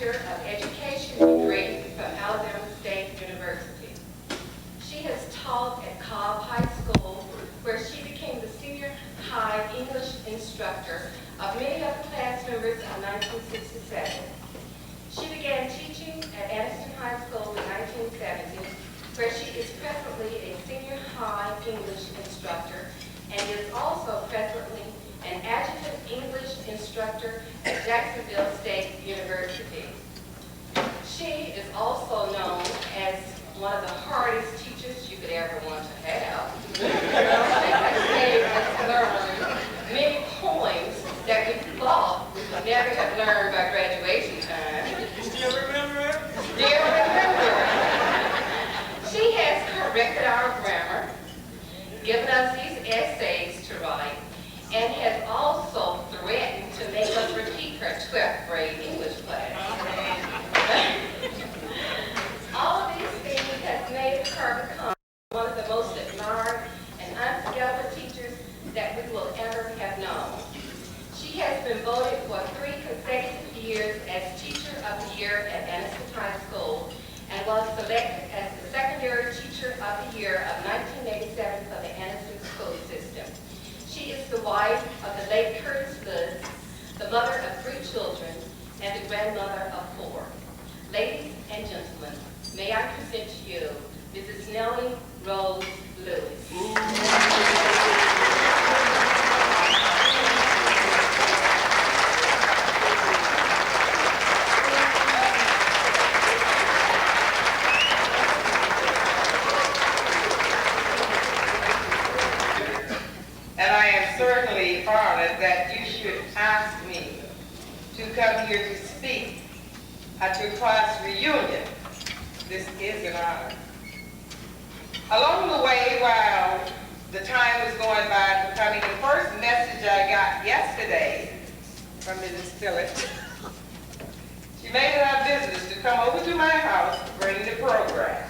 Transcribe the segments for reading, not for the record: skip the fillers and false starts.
Master of Education degree from Alabama State University. She has taught at Cobb High School, where she became the senior high English instructor of many of the class members of 1967. She began teaching at Anniston High School in 1970, where she is presently a senior high English instructor and is also presently an adjunct English instructor at Jacksonville State University. She is also known as one of the hardest teachers you could ever want to have. She has learned many poems that we thought we would never have learned by graduation time. You still remember it? Still remember it. She has corrected our grammar, given us these essays to write, and has also threatened to make us repeat her 12th grade English class. All of these things has made her become one of the most admired and unforgettable teachers that we will ever have known. She has been voted for 3 consecutive years as Teacher of the Year at Anniston High School and was selected as the Secondary Teacher of the Year of 1987 for the Anniston school system. She is the wife of the late Curtis Woods, the mother of 3 children, and the grandmother of 4. Ladies and gentlemen, may I present to you Mrs. Nelly Rose Lewis. Certainly honored that you should ask me to come here to speak at your class reunion. This is an honor. Along the way, while the time was going by for coming, the first message I got yesterday from Mrs. Phillips, she made it our business to come over to my house to bring the program.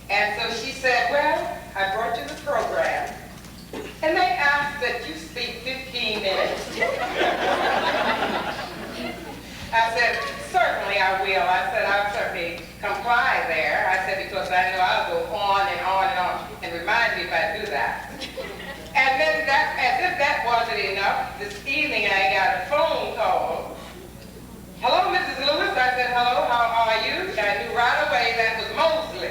And so she said, well, I brought you the program. And they asked that you speak 15 minutes. I said, certainly I will. I said, I'll certainly comply there. I said, because I know I'll go on and on and on. And remind me if I do that. And then that, as if that wasn't enough, this evening I got a phone call. Hello, Mrs. Lewis. I said, hello, how are you? I knew right away that was Mosley.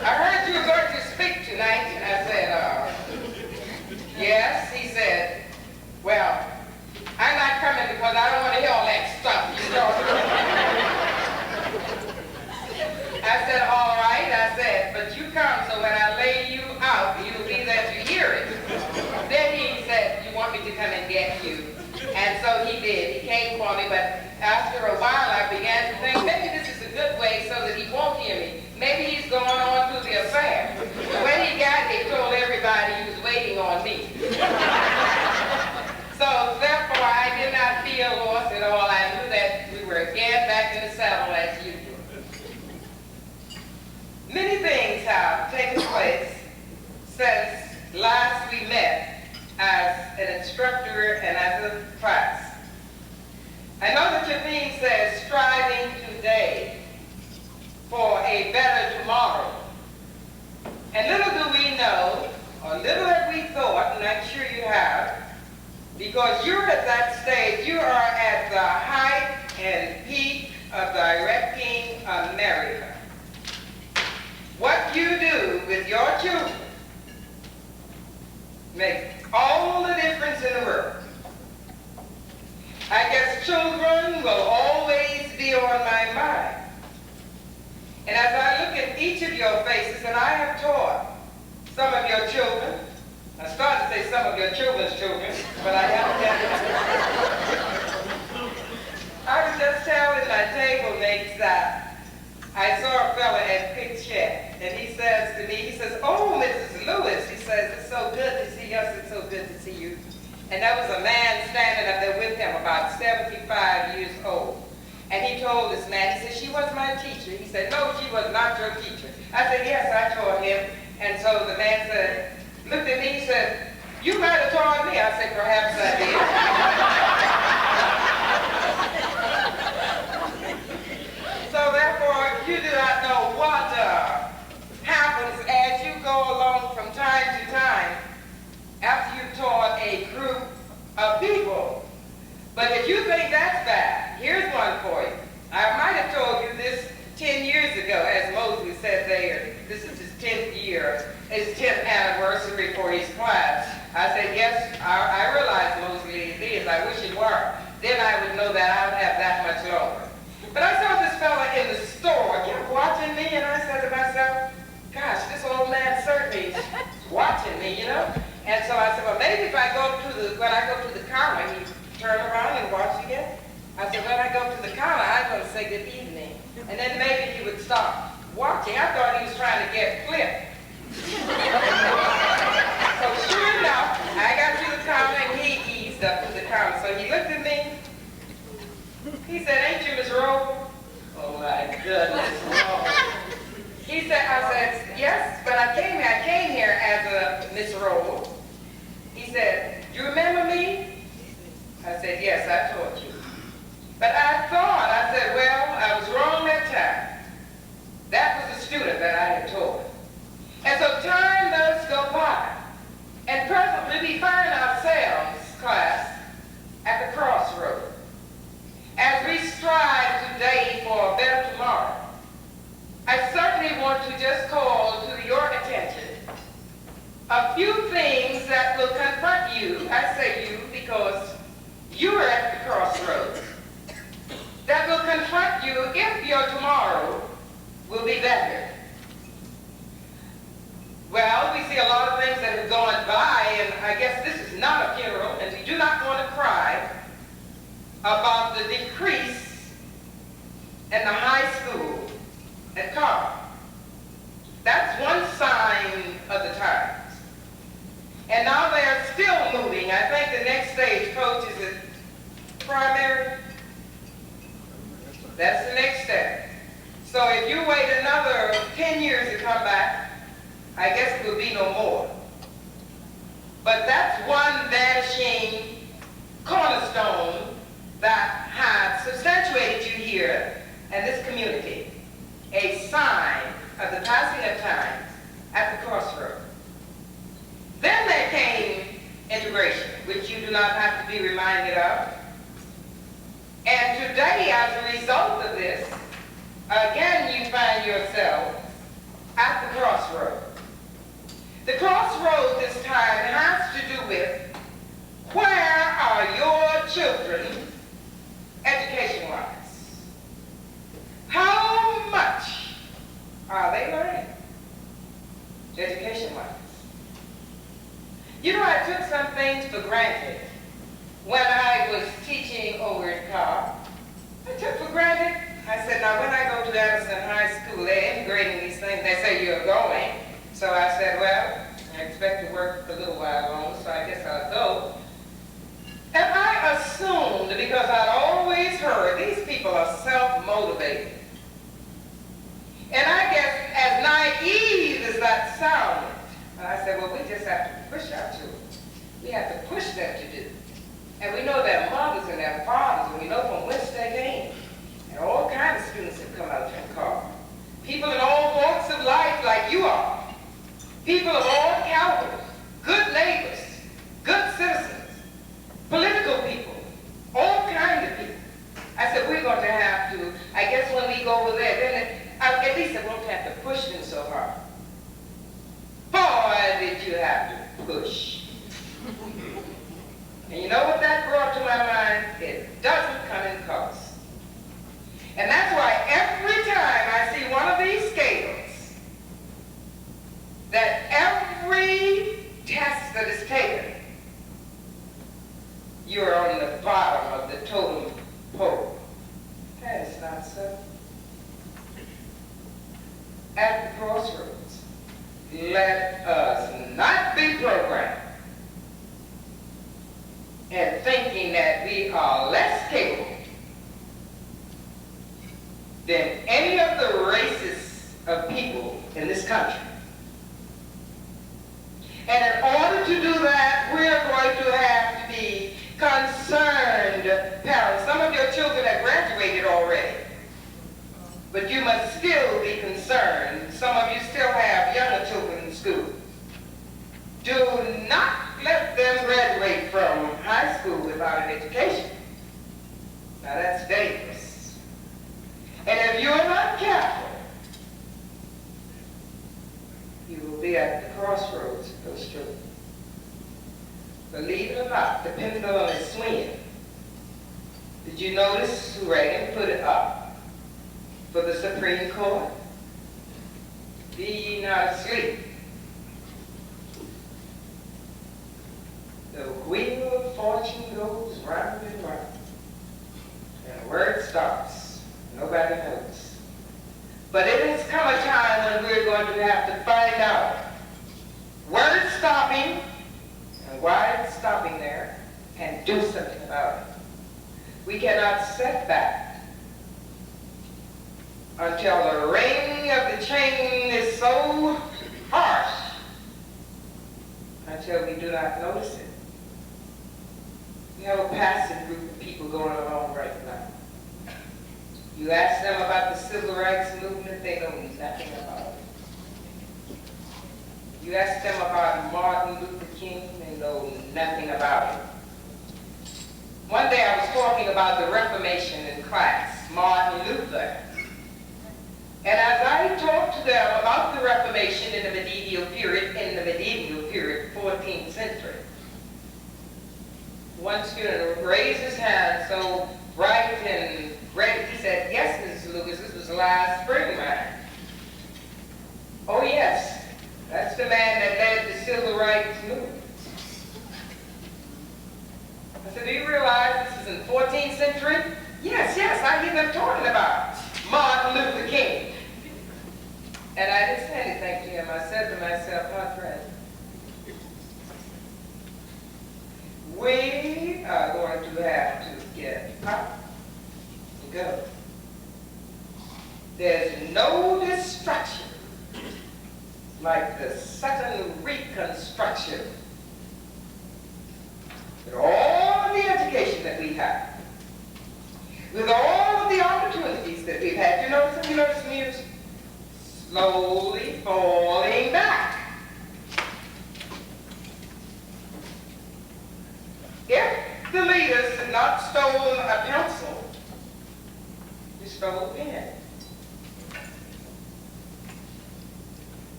I heard you were going to speak tonight, and I said, yes. He said, well, I'm not coming because I don't want to hear all that stuff you know. I said, all right. I said, but you come, so when I lay you out, you'll be there to hear it. Then he said, you want me to come and get you. And so he did. He came for me, but after a while I began to think, maybe this is a good way so that he won't hear me. Maybe he's going on to the affair. When he got here, he told everybody he was waiting on me. So therefore, I did not feel lost at all. I knew that we were again back in the saddle as usual. Many things have taken place since last we met as an instructor and as a class. I know that your theme says, striving today for a better tomorrow. And little do we know, or little have we thought, and I'm sure you have, because you're at that stage, you are at the height and peak of directing America. What you do with your children makes all the difference in the world. I guess children will always be on my mind. And as I look at each of your faces, and I have taught some of your children, I started to say some of your children's children, but I haven't yet. I was just telling my table mates that I saw a fella at Pick Check, and he says to me, he says, oh, Mrs. Lewis, he says, it's so good to see us, it's so good to see you. And there was a man standing up there with him, about 75 years old. And he told this man, he said, she was my teacher. He said, no, she was not your teacher. I said, yes, I taught him. And so the man said, looked at me, he said, you might have taught me. I said, perhaps I did. people. But if you think that's bad, here's one for you. I might have told you this 10 years ago, as Mosley said there. This is his 10th year, his 10th anniversary for his class. I said, yes, I realize, Mosley, it is. I wish it were. Then I would know that I would have that much longer. But I saw this fella in the store, kept watching me, and I said to myself, gosh, this old man certainly is watching me, you know? And so I said, well, maybe if I go to when I go to the counter, he turn around and watch again. I said, when I go to the counter, I'm going to say good evening. And then maybe he would stop watching. I thought he was trying to get flipped. So sure enough, I got to the counter and he eased up to the counter. So he looked at me. He said, ain't you Miss Rowe? Oh my goodness, no. He said, I said, yes, but I came here as a Miss Rowe. He said, you remember me? I said, yes, I told you. But I said, well, I was wrong that time. That was the student that I had told. And so time does go by. And presently we find ourselves, class, at the crossroads. As we strive today for a better tomorrow, I certainly want to just call to your attention a few things that will confront you. I say you because you are at the crossroads. That will confront you if your tomorrow will be better. Well, we see a lot of things that have gone by, and I guess this is not a funeral, and we do not want to cry about the decrease in the high school at Cobb. That's one sign of the times. And now they are still moving. I think the next stage, coach, is it primary? That's the next step. So if you wait another 10 years to come back, I guess it will be no more. But that's one vanishing cornerstone that has substantiated you here in this community, a sign of the passing of time at the crossroads. Then there came integration, which you do not have to be reminded of. And today, as a result of this, again you find yourself at the crossroads. The crossroads this time has to do with where are your children education-wise? How much are they learning education-wise? You know, I took some things for granted when I was teaching over at Cobb. I took for granted. I said, now when I go to Anderson High School, they're integrating these things. They say you're going. So I said, well, I expect to work a little while longer, so I guess I'll go. And I assumed, because I'd always heard, these people are self-motivated. And I guess as naive as that sounded, I said, well, we just have to push our children. We have to push them to do. And we know their mothers and their fathers, and we know from whence they came. And all kinds of students have come out from Cobb. People in all walks of life like you are. People of all calibers, good neighbors, good citizens, political people, all kinds of people. I said, we're going to have to, I guess when we go over there, then at least I won't have to push them so hard. Boy, did you have to push. And you know what that brought to my mind? It doesn't come in cost. And that's why every time I see one of these scales, that every test that is taken, you're on the bottom of the totem pole. That is not so. At the crossroads, let us not be programmed and thinking that we are less capable than any of the races of people in this country. And in order to do that, we're going to have to be concerned parents. Some of your children have graduated already, but you must still be concerned. Some of you still have younger children in school. Do not let them graduate from high school with without an education. Now that's dangerous. And if you're not careful, you will be at the crossroads of those children. Believe it or not, the pendulum is swinging. Did you notice who Reagan put it up for the Supreme Court? Be ye not asleep. The wheel of fortune goes round and round. And where it stops, nobody knows. But it has come a time when we're going to have to find out where it's stopping and why it's stopping there and do something about it. We cannot sit back until the ring of the chain is so harsh until we do not notice it. We have a passive group of people going along right now. You ask them about the civil rights movement, they know nothing about it. You ask them about Martin Luther King, they know nothing about it. One day I was talking about the Reformation in class, Martin Luther. And as I talked to them about the Reformation in the medieval period, 14th century, one student raised his hand so bright and red, he said, "Yes, Mrs. Lucas, this was last spring, man." "Oh yes, that's the man that led the civil rights movement." I said, "Do you realize this is in the 14th century?" Yes, I hear them talking about Martin Luther King. And I didn't say anything to him. I said to myself, "My friend, we are going to have to get up and go. There's no destruction like the sudden reconstruction. With all of the education that we have, with all of the opportunities that we've had, you notice me slowly falling back. If the leaders had not stolen a pencil, they stole a pen.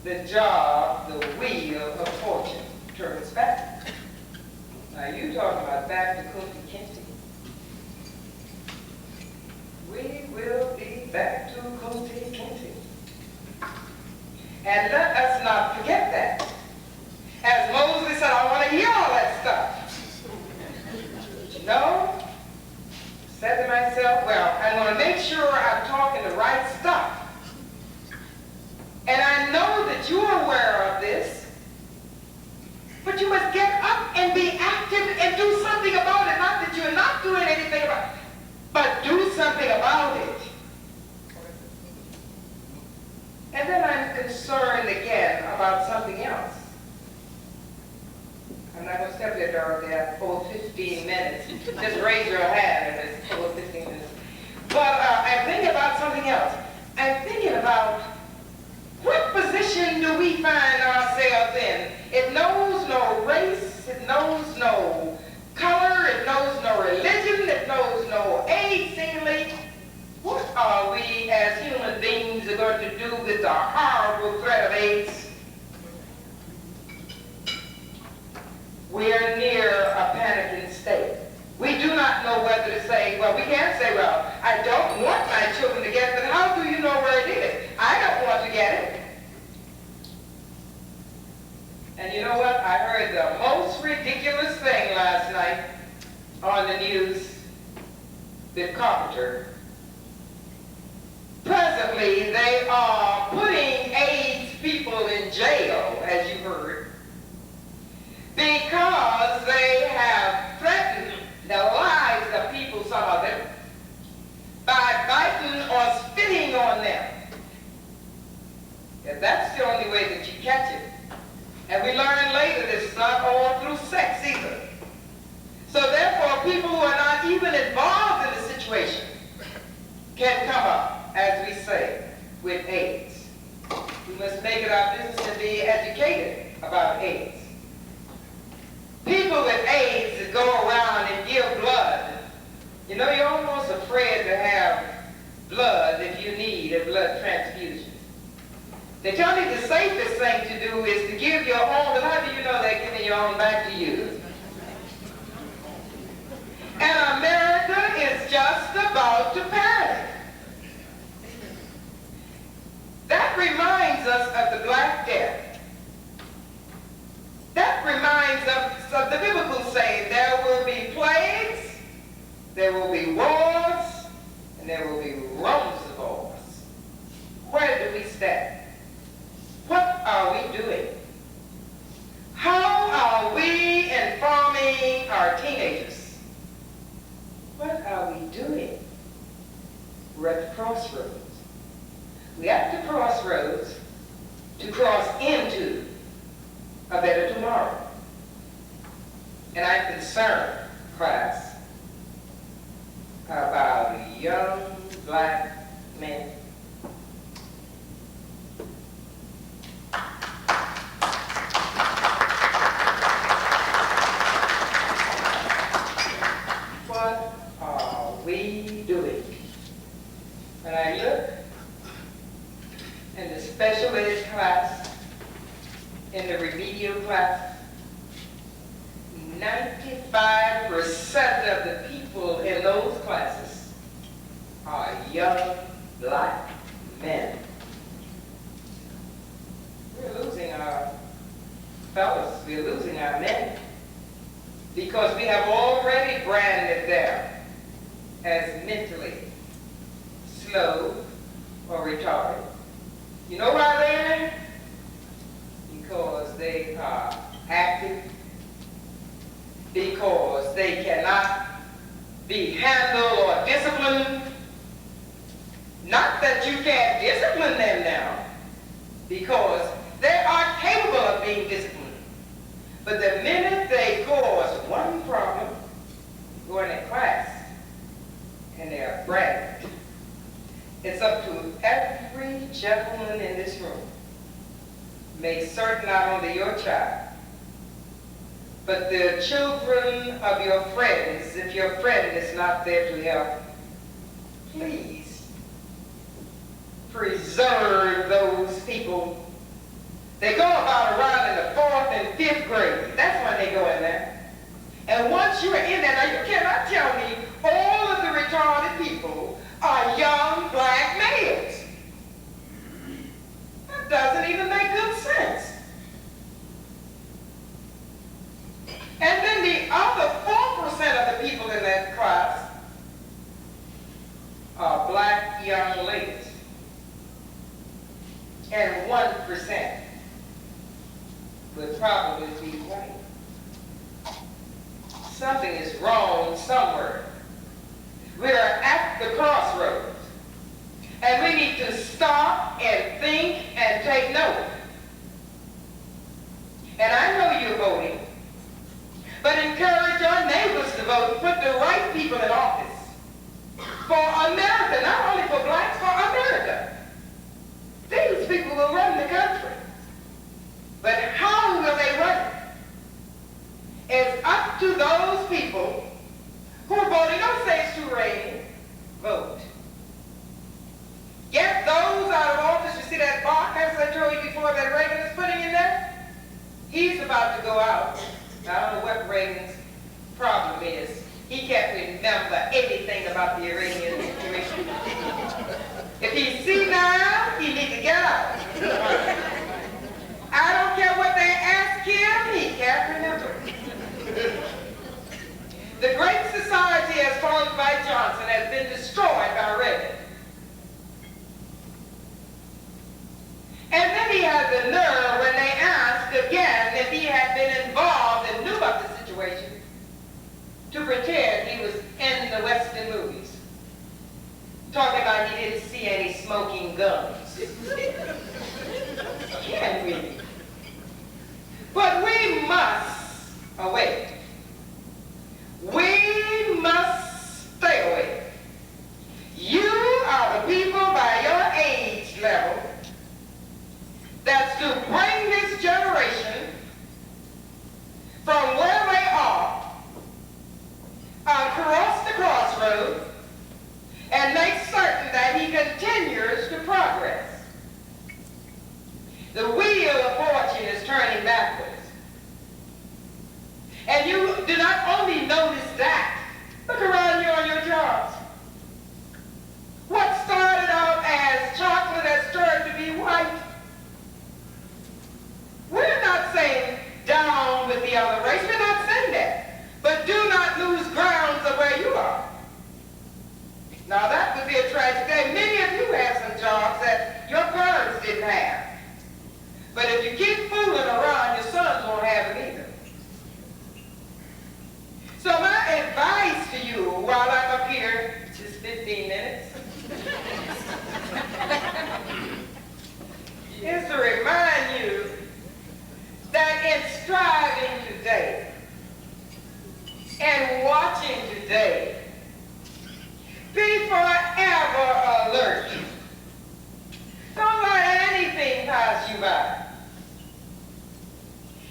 The job, the wheel of fortune turns back. Now you talking about back to Kunti Kinte. We will be back to Kunti Kinte. And let us not forget that. As Moses said, I want to hear all that stuff. No, said to myself, well, I'm going to make sure I'm talking the right stuff. And I know that you're aware of this, but you must get up and be active and do something about it. Not that you're not doing anything about it, but do something about it. And then I'm concerned again about something else. I'm not going to step there, Dorothy, after full 15 minutes. Just raise your hand if it's full 15 minutes. But I'm thinking about something else. I'm thinking about what position do we find ourselves in? It knows no race, it knows no color, it knows no religion, it knows no age, seemingly. What are we as human beings are going to do with the horrible threat of AIDS? We are near a panicking state. We do not know whether to say, well, we can't say, well, I don't want my children to get it, but how do you know where it is? I don't want to get it. And you know what? I heard the most ridiculous thing last night on the news with Carpenter. Presently, they are putting AIDS people in jail, as you heard, because they have threatened the lives of people, some of them, by biting or spitting on them. If that's the only way that you catch it. And we learn later that it's not all through sex either. So therefore, people who are not even involved in the situation can come up, as we say, with AIDS. We must make it our business to be educated about AIDS. people with AIDS that go around and give blood. You know, you're almost afraid to have blood if you need a blood transfusion. They tell me the safest thing to do is to give your own, but how do you know they're giving your own back to you? And America is just about to panic. That reminds us of the Black Death. That reminds us of the biblical saying, there will be plagues, there will be wars, and there will be rumors of wars. Where do we stand? What are we doing? How are we informing our teenagers? What are we doing? We're at the crossroads. We're at the crossroads to cross into a better tomorrow. And I'm concerned, class, about young black men. What are we doing? When I look in the special ed class, in the remedial class, 95% of the people in those classes are young black men. We're losing our fellas, we're losing our men, because we have already branded them as mentally slow or retarded. You know why they're in? Because they are active, because they cannot be handled or disciplined. Not that you can't discipline them now, because they are capable of being disciplined. But the minute they cause one problem, go in a class, and they are branded. It's up to every gentleman in this room. Make certain not only your child, but the children of your friends, if your friend is not there to help, please preserve those people. They go about around in the 4th and 5th grade. That's when they go in there. And once you're in there, now you cannot tell me all of the retarded people are young black males. That doesn't even make good sense. And then the other 4% of the people in that class are black young ladies. And 1% would probably be white. Something is wrong somewhere. We're at the crossroads. And we need to stop and think and take note. And I know you're voting, but encourage your neighbors to vote. Put the right people in office for America, not only for blacks, for America. These people will run the country. But how will they run it? It's up to those people who are voting. Don't say it's too rainy. Vote. Get those out of office. You see that box, as I told you before, that Reagan is putting in there? He's about to go out. I don't know what Reagan's problem is. He can't remember anything about the Iranian situation. If he's senile, he needs to get out. I don't care what they ask him, he can't remember. The Great Society, as formed by Johnson, has been destroyed by Reagan. And then he had the nerve when they asked again if he had been involved and knew about the situation to pretend he was in the Western movies, talking about he didn't see any smoking guns. Can we? But we must awake. We must stay awake. You are the people by your age level that's to bring this generation from where they the crossroads and make certain that he continues to progress. The wheel of fortune is turning backwards. And you do not only notice that, look around you on your jobs. What started out as chocolate has turned to be white. We're not saying down with the other race. We're not saying that. But do not lose grounds of where you are. Now that would be a tragic day. Many of you have some jobs that your parents didn't have. But if you keep fooling around, your sons won't have it either. So my advice to you while I'm up here, just 15 minutes, is to remind you that in striving today and watching today, be forever alert. Don't let anything pass you by.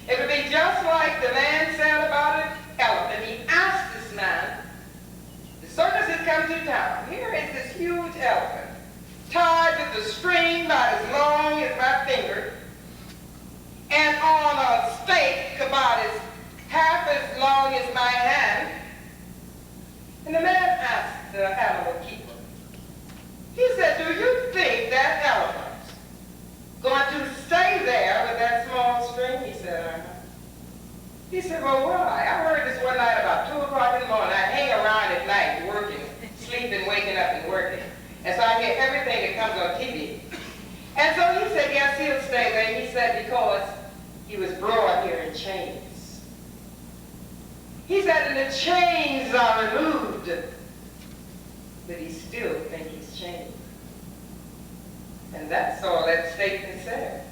It would be just like the man said about an elephant. He asked this man, the circus has come to town. Here is this huge elephant, tied with a string about as long as my finger, and on a stake about as half as long as my hand. And the man asked the animal keeper, he said, do you think that elephant's going to stay there with that small string? He said, uh-huh. He said, well, why? I heard this one night about 2 o'clock in the morning. I hang around at night working, sleeping, waking up, and working. And so I get everything that comes on TV. And so he said, yes, he'll stay there. He said, because he was brought here in chains. He said, and the chains are removed, but he still thinks he's chained. And that's all that statement said.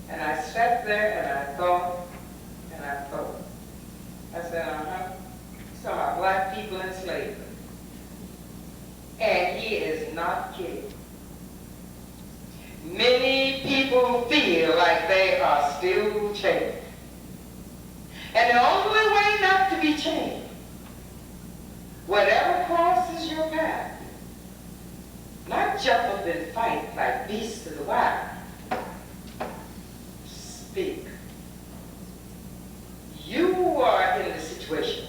And I sat there and I thought, and I thought. I said, uh-huh. Some are black people in slavery. And he is not kidding. Many people feel like they are still chained. And the only way not to be chained, whatever crosses your path, not jump up and fight like beasts of the wild. Speak. You are in the situation.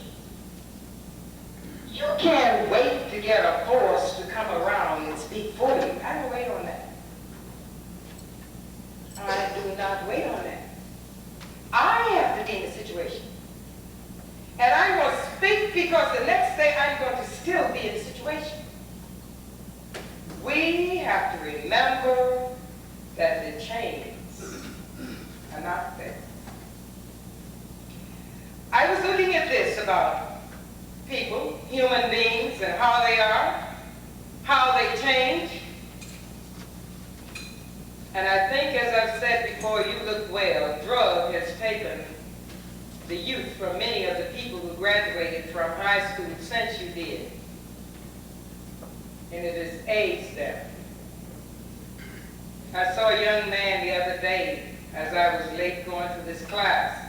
You can't wait to get a force to come around and speak for you. I don't wait on that. I do not wait on that. I have to be in the situation. And I will speak because the next day I'm going to still be in the situation. We have to remember that the chains are not there. I was looking at this about people, human beings, and how they are, how they change. And I think, as I've said before, you look well. Drug has taken the youth from many of the people who graduated from high school since you did. And it has aged them. I saw a young man the other day as I was late going to this class.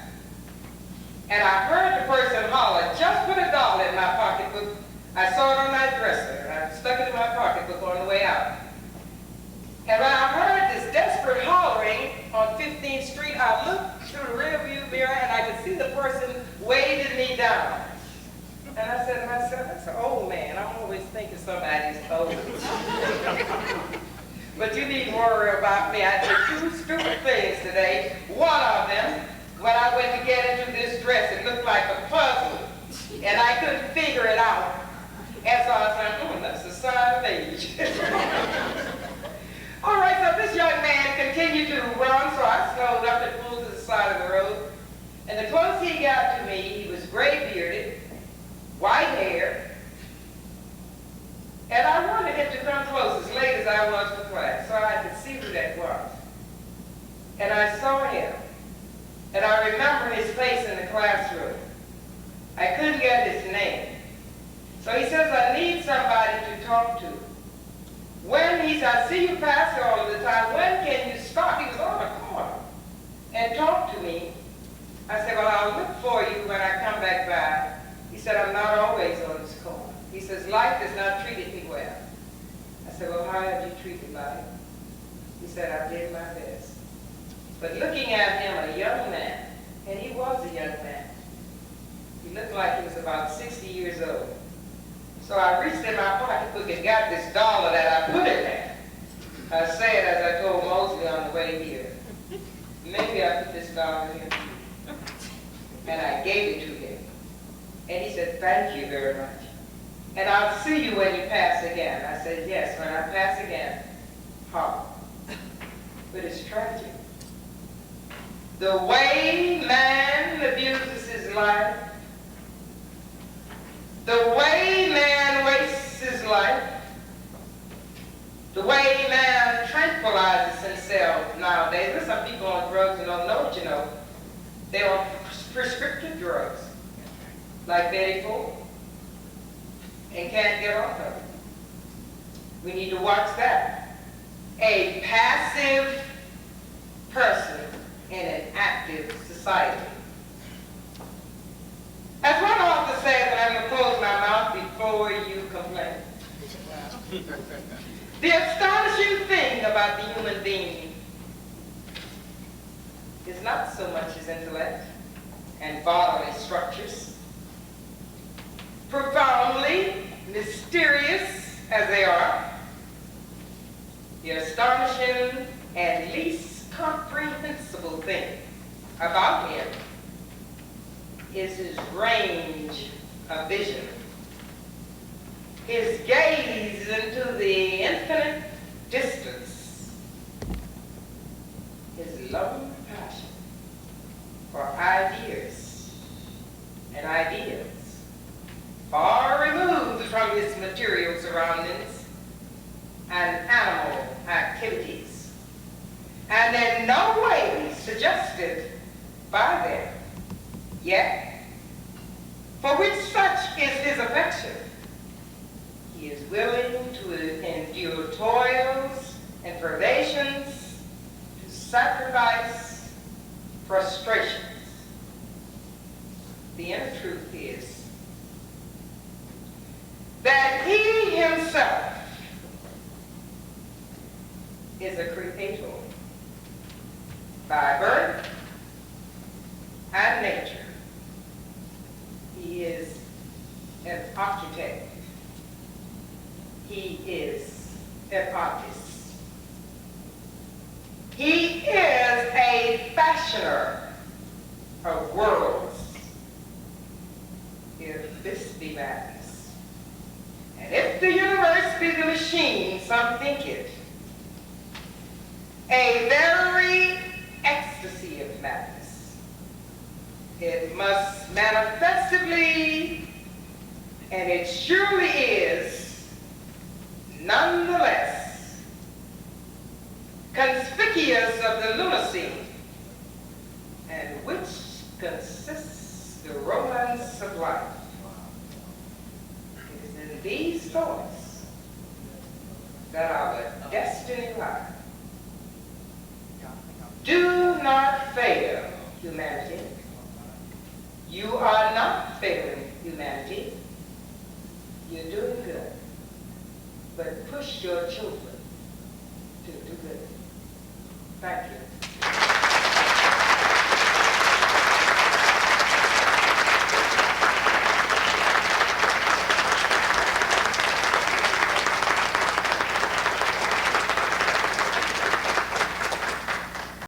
And I heard the person holler, just put $1 in my pocketbook. I saw it on my dresser, and I stuck it in my pocketbook on the way out. And when I heard this desperate hollering on 15th Street, I looked through the rearview mirror, and I could see the person waving me down. And I said to myself, that's an old man. I'm always thinking somebody's old. But you needn't worry about me. I did 2 stupid things today. One of them, when I went to get into this dress, it looked like a puzzle, and I couldn't figure it out. And so I said, that's a sign of age. All right, so this young man continued to run, so I slowed up and pulled to the side of the road. And the close he got to me, he was gray-bearded, white hair, and I wanted him to come close as late as I was for class, so I could see who that was. And I saw him. And I remember his face in the classroom. I couldn't get his name. So he says, I need somebody to talk to. When he said, I see you pass here all of the time. When can you stop? He was on the corner. And talk to me. I said, well, I'll look for you when I come back by. He said, I'm not always on this corner. says, life has not treated me well. I said, well, how have you treated life? He said, I did my best. But looking at him, a young man, and he was a young man, he looked like he was about 60 years old. So I reached in my pocketbook and got this dollar that I put in there. I said, as I told Mosley on the way here, maybe I put this dollar here. And I gave it to him. And he said, thank you very much. And I'll see you when you pass again. I said, yes, when I pass again. How? But it's tragic. The way man abuses his life, the way man wastes his life, the way man tranquilizes himself nowadays. There's some people on drugs who don't know what you know. They're on prescriptive drugs, like Betty Ford, and can't get off of it. We need to watch that. A passive person in an active society. As one author says, and I'm going to close my mouth before you complain. The astonishing thing about the human being is not so much his intellect and bodily structures, profoundly mysterious as they are. The astonishing and least comprehensible thing about him is his range of vision, his gaze into the infinite distance, his loving passion for ideas and ideals, far removed from his material surroundings and animal activities, and in no way suggested by them, yet, for which such is his affection, he is willing to endure toils and privations, to sacrifice frustrations. The inner truth is that he himself is a creator by birth and nature. He is an architect. He is an artist. He is a fashioner of worlds. If this be madness, and if the universe be the machine some think it, a very ecstasy of madness, it must manifestly, and it surely is, nonetheless, conspicuous of the lunacy, and which consists the romance of life. It is in these thoughts that our destiny lies. Do not fail, humanity. You are not failing, humanity. You're doing good. But push your children to do good. Thank you.